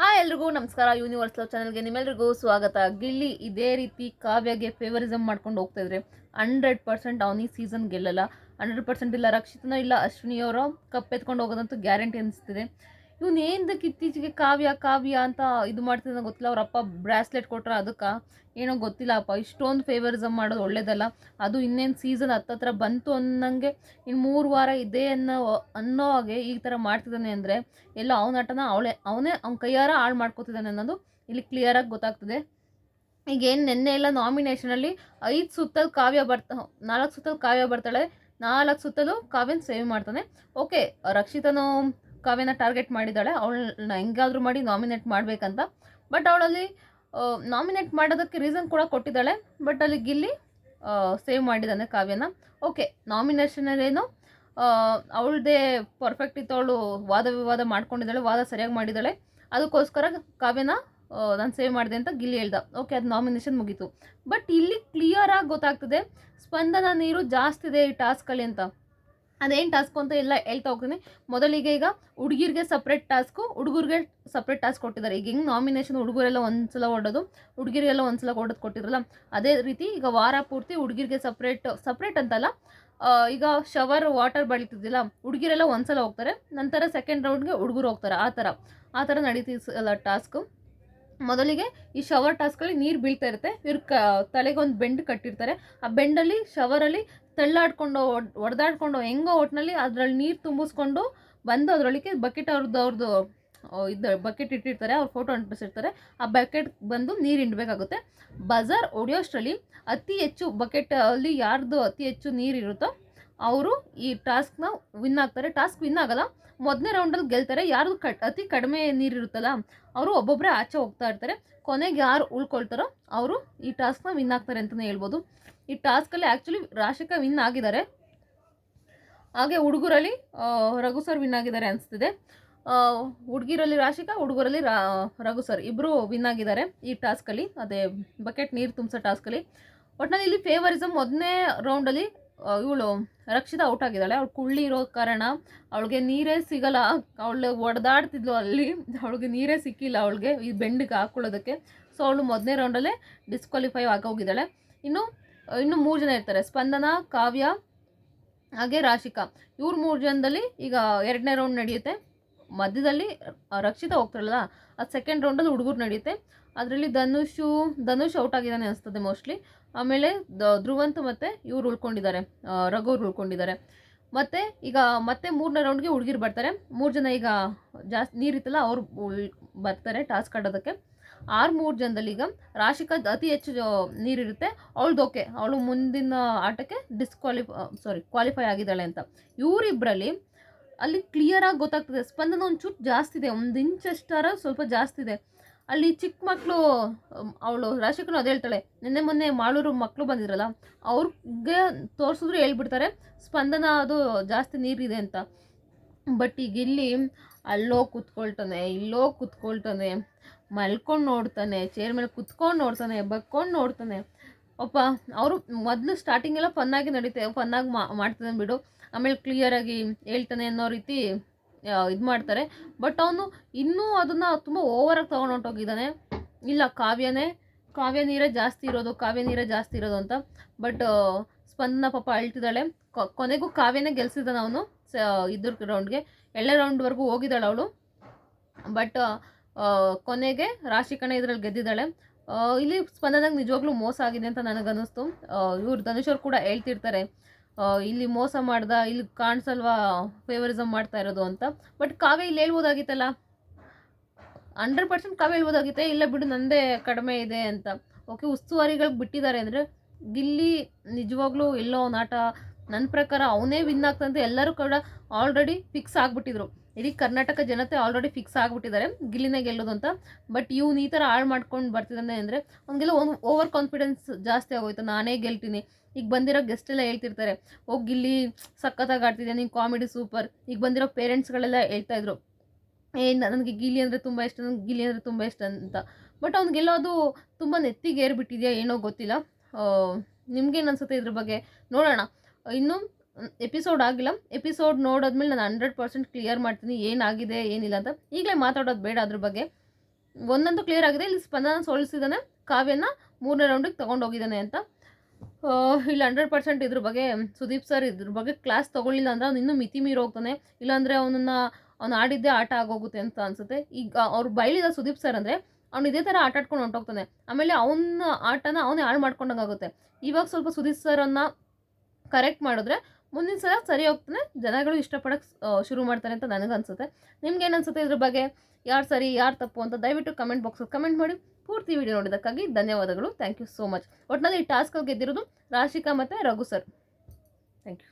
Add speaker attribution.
Speaker 1: ಎಲ್ರಿಗೂ ನಮಸ್ಕಾರ. Universe love ಚಾನಲ್ಗೆ ನಿಮ್ಮೆಲ್ರಿಗೂ ಸ್ವಾಗತ. ಗಿಲ್ಲಿ ಇದೇ ರೀತಿ ಕಾವ್ಯಗೆ ಫೇವರಿಸಮ್ ಮಾಡ್ಕೊಂಡು ಹೋಗ್ತಾ ಇದ್ರೆ 100% ಅವನಿ ಸೀಸನ್ ಗೆಲ್ಲಲ್ಲ. 100% ಇಲ್ಲ ರಕ್ಷಿತನೋ ಇಲ್ಲ ಅಶ್ವಿನಿಯವರೋ ಕಪ್ ಎತ್ಕೊಂಡು ಹೋಗೋದಂತೂ ಗ್ಯಾರಂಟಿ ಅನಿಸ್ತಿದೆ. ಇವನು ಏನಕ್ಕೆ ಇತ್ತೀಚೆಗೆ ಕಾವ್ಯ ಕಾವ್ಯ ಅಂತ ಇದು ಮಾಡ್ತಿದ್ದ ಗೊತ್ತಿಲ್ಲ. ಅವರಪ್ಪ ಬ್ರಾಸ್ಲೆಟ್ ಕೊಟ್ರೆ ಅದಕ್ಕೆ ಏನೋ ಗೊತ್ತಿಲ್ಲಪ್ಪ. ಇಷ್ಟೊಂದು ಫೇವರಿಸಮ್ ಮಾಡೋದು ಒಳ್ಳೇದಲ್ಲ. ಅದು ಇನ್ನೇನು ಸೀಸನ್ ಹತ್ತತ್ರ ಬಂತು ಅನ್ನಂಗೆ ಇನ್ನು 3 ವಾರ ಇದೆ ಅನ್ನೋ ಹಾಗೆ ಈ ಥರ ಮಾಡ್ತಿದ್ದಾನೆ ಅಂದರೆ ಎಲ್ಲ ಅವನ ಆಟನ ಅವನೇ ಅವ್ನ ಕೈಯಾರ ಹಾಳು ಮಾಡ್ಕೋತಿದ್ದಾನೆ ಅನ್ನೋದು ಇಲ್ಲಿ ಕ್ಲಿಯರಾಗಿ ಗೊತ್ತಾಗ್ತದೆ. ಈಗೇನು ನೆನ್ನೆ ಎಲ್ಲ ನಾಮಿನೇಷನಲ್ಲಿ 5 ಸುತ್ತಲು ಕಾವ್ಯ 4 ಸುತ್ತಲು ಕಾವ್ಯ ಬರ್ತಾಳೆ, 4 ಸುತ್ತಲೂ ಕಾವ್ಯನ ಸೇವ್ ಮಾಡ್ತಾನೆ. ಓಕೆ, ರಕ್ಷಿತನು ಕಾವ್ಯನ ಟಾರ್ಗೆಟ್ ಮಾಡಿದ್ದಾಳೆ, ಅವಳನ್ನ ಹೆಂಗಾದರೂ ಮಾಡಿ ನಾಮಿನೇಟ್ ಮಾಡಬೇಕಂತ. ಬಟ್ ಅವಳಲ್ಲಿ ನಾಮಿನೇಟ್ ಮಾಡೋದಕ್ಕೆ ರೀಸನ್ ಕೂಡ ಕೊಟ್ಟಿದ್ದಾಳೆ. ಬಟ್ ಅಲ್ಲಿ ಗಿಲ್ಲಿ ಸೇವ್ ಮಾಡಿದ್ದಾನೆ ಕಾವ್ಯನ. ಓಕೆ, ನಾಮಿನೇಷನಲ್ಲೇನು ಅವಳದೇ ಪರ್ಫೆಕ್ಟ್ ಇತ್ತು, ಅವಳು ವಾದ ವಿವಾದ ಮಾಡ್ಕೊಂಡಿದ್ದಾಳೆ, ವಾದ ಸರಿಯಾಗಿ ಮಾಡಿದ್ದಾಳೆ, ಅದಕ್ಕೋಸ್ಕರ ಕಾವ್ಯನ ನಾನು ಸೇವ್ ಮಾಡಿದೆ ಅಂತ ಗಿಲ್ಲಿ ಹೇಳ್ದ. ಓಕೆ, ಅದು ನಾಮಿನೇಷನ್ ಮುಗೀತು. ಬಟ್ ಇಲ್ಲಿ ಕ್ಲಿಯರಾಗಿ ಗೊತ್ತಾಗ್ತದೆ ಸ್ಪಂದನ ನೀರು ಜಾಸ್ತಿ ಇದೆ ಈ ಟಾಸ್ಕಲ್ಲಿ ಅಂತ. ಅದೇನು ಟಾಸ್ಕು ಅಂತ ಎಲ್ಲ ಹೇಳ್ತಾ ಹೋಗ್ತೀನಿ. ಮೊದಲಿಗೆ ಈಗ ಹುಡುಗಿರಿಗೆ ಸಪ್ರೇಟ್ ಟಾಸ್ಕು, ಹುಡುಗರಿಗೆ ಸಪ್ರೇಟ್ ಟಾಸ್ಕ್ ಕೊಟ್ಟಿದ್ದಾರೆ. ಈಗ ಹೆಂಗೆ ನಾಮಿನೇಷನ್ ಹುಡುಗರೆಲ್ಲ ಒಂದ್ಸಲ ಹೊಡೋದು, ಹುಡುಗಿರಿಗೆಲ್ಲ ಒಂದ್ಸಲ ಹೊಡೋದು ಕೊಟ್ಟಿದ್ರಲ್ಲ, ಅದೇ ರೀತಿ ಈಗ ವಾರ ಪೂರ್ತಿ ಹುಡುಗಿರಿಗೆ ಸಪ್ರೇಟ್ ಅಂತಲ್ಲ, ಈಗ ಶವರ್ ವಾಟರ್ ಬಳಿತಿದ್ದಿಲ್ಲ, ಹುಡುಗಿರೆಲ್ಲ ಒಂದ್ಸಲ ಹೋಗ್ತಾರೆ, ನಂತರ ಸೆಕೆಂಡ್ ರೌಂಡ್ಗೆ ಹುಡುಗರು ಹೋಗ್ತಾರೆ. ಆ ಥರ ನಡೀತಿಲ್ಲ ಟಾಸ್ಕು. ಮೊದಲಿಗೆ ಈ ಶವರ್ ಟಾಸ್ಕಲ್ಲಿ ನೀರು ಬೀಳ್ತಾ ಇರುತ್ತೆ, ಇವ್ರ ತಲೆಗೊಂದು ಬೆಂಡ್ ಕಟ್ಟಿರ್ತಾರೆ. ಆ ಬೆಂಡಲ್ಲಿ ಶವರಲ್ಲಿ ತಳ್ಳಾಡ್ಕೊಂಡು ಹೊಡೆದಾಡ್ಕೊಂಡು ಹೆಂಗೋ ಒಟ್ಟಿನಲ್ಲಿ ಅದರಲ್ಲಿ ನೀರು ತುಂಬಿಸ್ಕೊಂಡು ಬಂದು ಅದರೊಳಗೆ ಬಕೆಟ್ ಅವ್ರದ್ದು ಬಕೆಟ್ ಇಟ್ಟಿರ್ತಾರೆ, ಅವ್ರ ಫೋಟೋ ಅಂಟಿಸಿರ್ತಾರೆ. ಆ ಬಕೆಟ್ ಬಂದು ನೀರು ಹಿಂಡಬೇಕಾಗುತ್ತೆ. ಬಜಾರ್ ಹೊಡೆಯೋಷ್ಟರಲ್ಲಿ ಅತಿ ಹೆಚ್ಚು ಬಕೆಟಲ್ಲಿ ಯಾರ್ದು ಅತಿ ಹೆಚ್ಚು ನೀರು ಇರುತ್ತೋ ಅವರು ಈ ಟಾಸ್ಕ್ನ ವಿನ್ ಆಗ್ತಾರೆ. ಟಾಸ್ಕ್ ವಿನ್ ಆಗಲ್ಲ, ಮೊದಲನೇ ರೌಂಡಲ್ಲಿ ಗೆಲ್ತಾರೆ. ಯಾರು ಅತಿ ಕಡಿಮೆ ನೀರಿರುತ್ತಲ್ಲ ಅವರು ಒಬ್ಬೊಬ್ಬರೇ ಆಚೆ ಹೋಗ್ತಾ ಇರ್ತಾರೆ. ಕೊನೆಗೆ ಯಾರು ಉಳ್ಕೊಳ್ತಾರೋ ಅವರು ಈ ಟಾಸ್ಕ್ನ ವಿನ್ ಆಗ್ತಾರೆ ಅಂತಲೇ ಹೇಳ್ಬೋದು. ಈ ಟಾಸ್ಕಲ್ಲಿ ಆ್ಯಕ್ಚುಲಿ ರಾಶಿಕಾ ವಿನ್ ಆಗಿದ್ದಾರೆ, ಹಾಗೆ ಹುಡುಗರಲ್ಲಿ ರಘು ಸರ್ ವಿನ್ ಆಗಿದ್ದಾರೆ ಅನಿಸ್ತಿದೆ. ಹುಡುಗಿರಲ್ಲಿ ರಾಶಿಕಾ, ಹುಡುಗರಲ್ಲಿ ರಘು ಸರ್ ಇಬ್ಬರು ವಿನ್ ಆಗಿದ್ದಾರೆ ಈ ಟಾಸ್ಕಲ್ಲಿ, ಅದೇ ಬಕೆಟ್ ನೀರು ತುಂಬಿಸೋ ಟಾಸ್ಕಲ್ಲಿ. ಒಟ್ಟಿನಲ್ಲಿ ಇಲ್ಲಿ ಫೇವರಿಸಮ್ ಮೊದಲನೇ ರೌಂಡಲ್ಲಿ ಇವಳು ರಕ್ಷಿತಾ ಔಟ್ ಆಗಿದ್ದಾಳೆ. ಅವಳು ಕುಳ್ಳಿ ಇರೋ ಕಾರಣ ಅವಳಿಗೆ ನೀರೇ ಸಿಗಲ್ಲ, ಅವಳು ಒಡೆದಾಡ್ತಿದ್ಲು ಅಲ್ಲಿ, ಅವಳಿಗೆ ನೀರೇ ಸಿಕ್ಕಿಲ್ಲ ಅವಳಿಗೆ ಈ ಬೆಂಡಿಗೆ ಹಾಕ್ಕೊಳ್ಳೋದಕ್ಕೆ. ಸೊ ಅವಳು ಮೊದಲನೇ ರೌಂಡಲ್ಲೇ ಡಿಸ್ಕ್ವಾಲಿಫೈ ಆಗೋಗಿದ್ದಾಳೆ. ಇನ್ನು 3 ಜನ ಇರ್ತಾರೆ, ಸ್ಪಂದನ, ಕಾವ್ಯ ಹಾಗೆ ರಾಶಿಕಾ. ಇವ್ರು 3 ಜನದಲ್ಲಿ ಈಗ 2ನೇ ರೌಂಡ್ ನಡೆಯುತ್ತೆ. ಮಧ್ಯದಲ್ಲಿ ರಕ್ಷಿತಾ ಹೋಗ್ತಾರಲ್ಲ, ಅದು ಸೆಕೆಂಡ್ ರೌಂಡಲ್ಲಿ ಹುಡುಗರು ನಡೆಯುತ್ತೆ. ಅದರಲ್ಲಿ ಧನುಷ್ ಔಟ್ ಆಗಿದ್ದಾನೆ ಅನಿಸ್ತದೆ ಮೋಸ್ಟ್ಲಿ. ಆಮೇಲೆ ಧ್ರುವಂತ್ ಮತ್ತು ಇವ್ರು ಉಳ್ಕೊಂಡಿದ್ದಾರೆ, ರಘುವ್ರು ಉಳ್ಕೊಂಡಿದ್ದಾರೆ. ಮತ್ತು ಈಗ ಮತ್ತೆ 3ನೇ ರೌಂಡ್ಗೆ ಹುಡುಗಿರು ಬರ್ತಾರೆ. 3 ಜನ ಈಗ ಜಾಸ್ತಿ ನೀರಿತ್ತಲ್ಲ ಅವ್ರು ಬರ್ತಾರೆ ಟಾಸ್ಕ್ ಆಡೋದಕ್ಕೆ. 3 ಜನದಲ್ಲಿ ಈಗ ರಾಶಿಕಾ ಅತಿ ಹೆಚ್ಚು ನೀರಿರುತ್ತೆ, ಅವಳದು ಓಕೆ, ಅವಳು ಮುಂದಿನ ಆಟಕ್ಕೆ ಕ್ವಾಲಿಫೈ ಆಗಿದ್ದಾಳೆ ಅಂತ. ಇವರಿಬ್ಬರಲ್ಲಿ ಅಲ್ಲಿ ಕ್ಲಿಯರಾಗಿ ಗೊತ್ತಾಗ್ತದೆ ಸ್ಪಂದನ ಒಂಚೂರು ಜಾಸ್ತಿ ಇದೆ, 1 ಇಂಚಷ್ಟಾರ ಸ್ವಲ್ಪ ಜಾಸ್ತಿ ಇದೆ. ಅಲ್ಲಿ ಚಿಕ್ಕ ಮಕ್ಕಳು, ಅವಳು ರಾಶಿಕನು ಅದೇ ಹೇಳ್ತಾಳೆ, ಮೊನ್ನೆ ಮಾಳೂರು ಮಕ್ಕಳು ಬಂದಿದ್ರಲ್ಲ ಅವ್ರಿಗೆ ತೋರಿಸಿದ್ರು ಹೇಳ್ಬಿಡ್ತಾರೆ ಸ್ಪಂದನ ಅದು ಜಾಸ್ತಿ ನೀರಿದೆ ಅಂತ. ಬಟ್ ಈಗ ಇಲ್ಲಿ ಅಲ್ಲೋ ಕೂತ್ಕೊಳ್ತಾನೆ, ಇಲ್ಲೋ ಕೂತ್ಕೊಳ್ತಾನೆ, ಮಲ್ಕೊಂಡು ನೋಡ್ತಾನೆ, ಚೇರ್ ಮೇಲೆ ಕುತ್ಕೊಂಡು ನೋಡ್ತಾನೆ, ಬಗ್ಕೊಂಡು ನೋಡ್ತಾನೆ. ಪಾಪ ಅವರು ಮೊದಲು ಸ್ಟಾರ್ಟಿಂಗ್ ಎಲ್ಲ ಫನ್ನಾಗಿ ಮಾಡ್ತಾನೆ ಬಿಡು, ಆಮೇಲೆ ಕ್ಲಿಯರಾಗಿ ಹೇಳ್ತಾನೆ ಅನ್ನೋ ರೀತಿ ಇದು ಮಾಡ್ತಾರೆ. ಬಟ್ ಅವನು ಇನ್ನೂ ಅದನ್ನು ತುಂಬ ಓವರಾಗಿ ತೊಗೊಂಡು ಹೊಂಟೋಗಿದ್ದಾನೆ. ಇಲ್ಲ ಕಾವ್ಯ ನೀರೇ ಜಾಸ್ತಿ ಇರೋದು ಅಂತ. ಬಟ್ ಸ್ಪಂದನ ಪಾಪ ಅಳ್ತಿದ್ದಾಳೆ. ಕೊನೆಗೂ ಕಾವ್ಯನೇ ಗೆಲ್ಸಿದ್ದಾನೆ ಅವನು ಇದ್ರ ರೌಂಡ್ಗೆ. 2ನೇ ರೌಂಡ್ವರೆಗೂ ಹೋಗಿದ್ದಾಳೆ ಅವಳು. ಬಟ್ ಕೊನೆಗೆ ರಾಶಿಕನೇ ಇದರಲ್ಲಿ ಗೆದ್ದಿದ್ದಾಳೆ. ಇಲ್ಲಿ ಸ್ಪಂದನಾಗ ನಿಜವಾಗ್ಲೂ ಮೋಸ ಆಗಿದೆ ಅಂತ ನನಗನ್ನಿಸ್ತು. ಇವ್ರು ಧನುಷವ್ರು ಕೂಡ ಹೇಳ್ತಿರ್ತಾರೆ ಇಲ್ಲಿ ಮೋಸ ಮಾಡ್ದ, ಇಲ್ಲಿ ಕಾಣಿಸಲ್ವಾ ಫೇವರಿಸಮ್ ಮಾಡ್ತಾ ಇರೋದು ಅಂತ. ಬಟ್ ಕಾವ್ಯ ಇಲ್ಲಿ ಹೇಳ್ಬೋದಾಗಿತ್ತಲ್ಲ, 100% ಕಾವ್ಯ ಹೇಳ್ಬೋದಾಗಿತ್ತೆ, ಇಲ್ಲ ಬಿಡು ನಂದೇ ಕಡಿಮೆ ಇದೆ ಅಂತ. ಓಕೆ, ಉಸ್ತುವಾರಿಗಳಿಗೆ ಬಿಟ್ಟಿದ್ದಾರೆ ಅಂದರೆ ಗಿಲ್ಲಿ ನಿಜವಾಗ್ಲೂ ಎಲ್ಲೋ ನಾಟ ನನ್ನ ಪ್ರಕಾರ ಅವನೇ ವಿನ್ ಆಗ್ತಂತ ಎಲ್ಲರೂ ಕೂಡ ಆಲ್ರೆಡಿ ಫಿಕ್ಸ್ ಆಗಿಬಿಟ್ಟಿದ್ರು. ಇಡೀ ಕರ್ನಾಟಕ ಜನತೆ ಆಲ್ರೆಡಿ ಫಿಕ್ಸ್ ಆಗಿಬಿಟ್ಟಿದ್ದಾರೆ ಗಿಲ್ಲಿನೇ ಗೆಲ್ಲೋದು ಅಂತ. ಬಟ್ ಇವ್ನು ಈ ಥರ ಹಾಳು ಮಾಡ್ಕೊಂಡು ಬರ್ತಿದ್ದಾನೆ ಅಂದರೆ ಅವ್ನಿಗೆಲ್ಲ ಓವರ್ ಕಾನ್ಫಿಡೆನ್ಸ್ ಜಾಸ್ತಿ ಆಗೋಯ್ತು, ನಾನೇ ಗೆಲ್ತೀನಿ. ಈಗ ಬಂದಿರೋ ಗೆಸ್ಟ್ ಎಲ್ಲ ಹೇಳ್ತಿರ್ತಾರೆ, ಹೋಗಿ ಗಿಲ್ಲಿ ಸಖತ್ತಾಗಿ ಆಡ್ತಿದ್ದೆ, ನೀನು ಕಾಮಿಡಿ ಸೂಪರ್. ಈಗ ಬಂದಿರೋ ಪೇರೆಂಟ್ಸ್ಗಳೆಲ್ಲ ಹೇಳ್ತಾಯಿದ್ರು ನನಗೆ ಗಿಲ್ಲಿ ಅಂದರೆ ತುಂಬ ಇಷ್ಟ ಅಂತ. ಬಟ್ ಅವ್ನಿಗೆಲ್ಲ ಅದು ತುಂಬ ನೆತ್ತಿಗೆ ಏರ್ಬಿಟ್ಟಿದೆಯಾ ಏನೋ ಗೊತ್ತಿಲ್ಲ. ನಿಮ್ಗೇನು ಅನ್ಸುತ್ತೆ ಇದ್ರ ಬಗ್ಗೆ ನೋಡೋಣ. ಇನ್ನೂ ಎಪಿಸೋಡ್ ಆಗಿಲ್ಲ, ಎಪಿಸೋಡ್ ನೋಡೋದ್ಮೇಲೆ ನಾನು 100% ಕ್ಲಿಯರ್ ಮಾಡ್ತೀನಿ ಏನಾಗಿದೆ ಏನಿಲ್ಲ ಅಂತ. ಈಗಲೇ ಮಾತಾಡೋದು ಬೇಡ ಅದ್ರ ಬಗ್ಗೆ. ಒಂದಂತೂ ಕ್ಲಿಯರ್ ಆಗಿದೆ, ಇಲ್ಲಿ ಸ್ಪಂದನ ಸೋಲಿಸಿದ್ದಾನೆ, ಕಾವ್ಯನ 3ನೇ ರೌಂಡಿಗೆ ತೊಗೊಂಡೋಗಿದ್ದಾನೆ ಅಂತ. ಇಲ್ಲಿ 100% ಇದ್ರ ಬಗ್ಗೆ ಸುದೀಪ್ ಸರ್ ಇದ್ರ ಬಗ್ಗೆ ಕ್ಲಾಸ್ ತೊಗೊಳ್ಳಿಲ್ಲ ಅಂದರೆ ಅವ್ನು ಇನ್ನೂ ಮಿತಿ ಮೀರಿ ಹೋಗ್ತಾನೆ, ಇಲ್ಲಾಂದರೆ ಅವ್ನು ಆಡಿದ್ದೇ ಆಟ ಆಗೋಗುತ್ತೆ ಅಂತ ಅನಿಸುತ್ತೆ. ಈಗ ಅವ್ರು ಬೈಲಿದ ಸುದೀಪ್ ಸರ್ ಅಂದರೆ ಅವ್ನು ಇದೇ ಥರ ಆಟ ಆಡ್ಕೊಂಡು ಹೊಂಟೋಗ್ತಾನೆ, ಆಮೇಲೆ ಅವನ ಆಟನ ಅವನೇ ಹಾಳು ಮಾಡ್ಕೊಂಡಂಗಾಗುತ್ತೆ. ಇವಾಗ ಸ್ವಲ್ಪ ಸುದೀಪ್ ಸರನ್ನು ಕರೆಕ್ಟ್ ಮಾಡಿದ್ರೆ ಮುಂದಿನ ಸಲ ಸರಿ ಹೋಗ್ತಾನೆ, ಜನಗಳು ಇಷ್ಟಪಡೋಕ್ಕೆ ಶುರು ಮಾಡ್ತಾರೆ ಅಂತ ನನಗನ್ಸುತ್ತೆ. ನಿಮ್ಗೇನು ಅನ್ಸುತ್ತೆ ಇದ್ರ ಬಗ್ಗೆ? ಯಾರು ಸರಿ ಯಾರು ತಪ್ಪು ಅಂತ ದಯವಿಟ್ಟು ಕಮೆಂಟ್ ಬಾಕ್ಸಲ್ಲಿ ಕಮೆಂಟ್ ಮಾಡಿ. ಪೂರ್ತಿ ವಿಡಿಯೋ ನೋಡಿದ್ದಕ್ಕಾಗಿ ಧನ್ಯವಾದಗಳು. Thank you so much. ಒಟ್ಟಿನಲ್ಲಿ ಈ ಟಾಸ್ಕಲ್ಲಿ ಗೆದ್ದಿರೋದು ರಾಶಿಕಾ ಮತ್ತು ರಘು ಸರ್. Thank you.